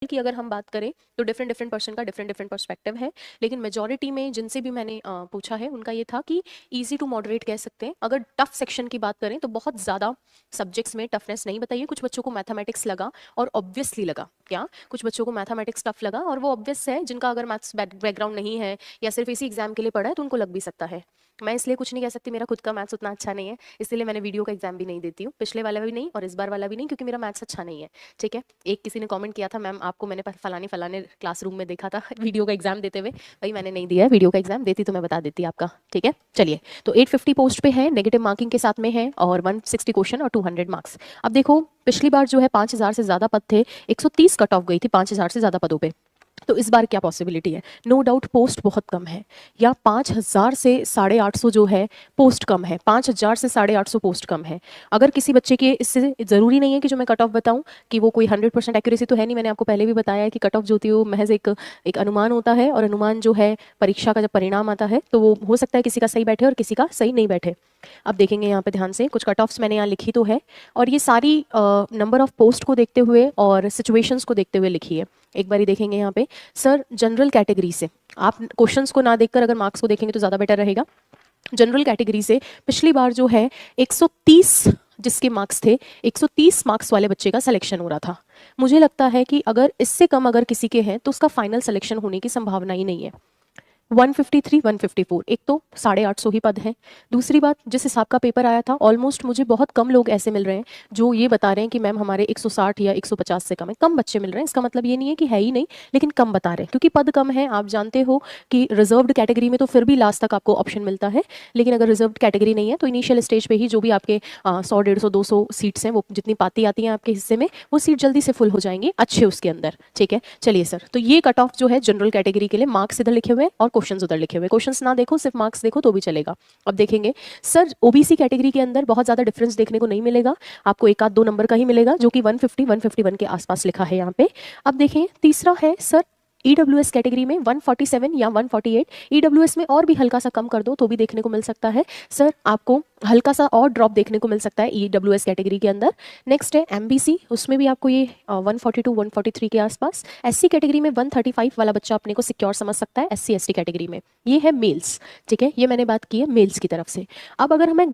की अगर हम बात करें तो डिफरेंट डिफरेंट पर्सन का डिफरेंट डिफरेंट पर्सपेक्टिव है, लेकिन मेजॉरिटी में जिनसे भी मैंने पूछा है उनका ये था कि इजी टू मॉडरेट कह सकते हैं। अगर टफ सेक्शन की बात करें तो बहुत ज़्यादा सब्जेक्ट्स में टफनेस नहीं बताइए। कुछ बच्चों को मैथमेटिक्स लगा और ऑब्वियसली लगा, क्या कुछ बच्चों को मैथमेटिक्स टफ लगा, और वो ऑब्वियस है जिनका अगर मैथ्स बैकग्राउंड नहीं है या सिर्फ इसी एग्जाम के लिए पढ़ा है तो उनको लग भी सकता है। मैं इसलिए कुछ नहीं कह सकती, मेरा खुद का मैथ्स उतना अच्छा नहीं है, इसलिए मैंने वीडियो का एग्जाम भी नहीं देती हूँ, पिछले वाला भी नहीं और इस बार वाला भी नहीं, क्योंकि मेरा मैथ्स अच्छा नहीं है। ठीक है, एक किसी ने कमेंट किया था, मैम आपको मैंने फलाने फलाने क्लासरूम में देखा था वीडियो का एग्जाम देते हुए। भाई मैंने नहीं दिया है, वीडियो का एग्जाम देती तो मैं बता देती आपका। ठीक है, चलिए, तो 850 पोस्ट पे है, नेगेटिव मार्किंग के साथ में है, और 160 क्वेश्चन और 200 मार्क्स। अब देखो, पिछली बार जो है 5000 से ज्यादा पद थे, 130 कट ऑफ गई थी 5000 से ज्यादा पदों पे। तो इस बार क्या पॉसिबिलिटी है? नो डाउट पोस्ट बहुत कम है, या 5000 से 850 जो है पोस्ट कम है, 5000 से 850 पोस्ट कम है। अगर किसी बच्चे के, इससे ज़रूरी नहीं है कि जो मैं कट ऑफ बताऊं कि वो कोई 100% एक्यूरेसी तो है नहीं। मैंने आपको पहले भी बताया है कि कट ऑफ जो होती है वो महज एक अनुमान होता है, और अनुमान जो है परीक्षा का जब परिणाम आता है तो वो हो सकता है किसी का सही बैठे और किसी का सही नहीं बैठे। अब देखेंगे यहाँ पे ध्यान से, कुछ कट ऑफ्स मैंने यहाँ लिखी तो है, और ये सारी नंबर ऑफ पोस्ट को देखते हुए और सिचुएशंस को देखते हुए लिखी है। एक बारी देखेंगे यहाँ पे, सर जनरल कैटेगरी से, आप क्वेश्चंस को ना देखकर अगर मार्क्स को देखेंगे तो ज़्यादा बेटर रहेगा। जनरल कैटेगरी से पिछली बार जो है 130 जिसके मार्क्स थे, 130 मार्क्स वाले बच्चे का सिलेक्शन हो रहा था। मुझे लगता है कि अगर इससे कम अगर किसी के हैं तो उसका फाइनल सिलेक्शन होने की संभावना ही नहीं है। 153, 154, एक तो 850 ही पद हैं। दूसरी बात, जिस हिसाब का पेपर आया था, ऑलमोस्ट मुझे बहुत कम लोग ऐसे मिल रहे हैं जो ये बता रहे हैं कि मैम हमारे 160 या 150 से कम है। कम बच्चे मिल रहे हैं, इसका मतलब ये नहीं है कि है ही नहीं, लेकिन कम बता रहे हैं क्योंकि पद कम है। आप जानते हो कि रिजर्व्ड कैटेगरी में तो फिर भी लास्ट तक आपको ऑप्शन मिलता है, लेकिन अगर रिजर्व्ड कैटेगरी नहीं है तो इनिशियल स्टेज पे ही जो भी आपके 100, 150, 200 सीट्स हैं, वो जितनी पाती आती हैं आपके हिस्से में, वो सीट जल्दी से फुल हो जाएंगी अच्छे उसके अंदर। ठीक है, चलिए सर, तो ये कट ऑफ जो है जनरल कैटेगरी के लिए, मार्क्स इधर लिखे हुए और क्वेश्चंस उधर लिखे हुए। क्वेश्चंस ना देखो, सिर्फ मार्क्स देखो तो भी चलेगा। अब देखेंगे सर, ओबीसी कैटेगरी के अंदर बहुत ज्यादा डिफरेंस देखने को नहीं मिलेगा, आपको एक आध दो नंबर का ही मिलेगा, जो कि 150, 151 के आसपास लिखा है यहाँ पे। अब देखें, तीसरा है सर ईडब्ल्यूएस कैटेगरी में 147 या 148, ईडब्ल्यूएस में और भी हल्का सा कम कर दो तो भी देखने को मिल सकता है। सर आपको हल्का सा और ड्रॉप देखने को मिल सकता है ईडब्ल्यूएस कैटेगरी के अंदर। नेक्स्ट है एमबीसी, उसमें भी आपको ये 142, 143 के आसपास। एससी कैटेगरी में 135 वाला बच्चा अपने को सिक्योर समझ सकता है एससी एसटी कैटेगरी में। ये है मेल्स। ठीक है, ये मैंने बात की है मेल्स की तरफ से। अब अगर हमें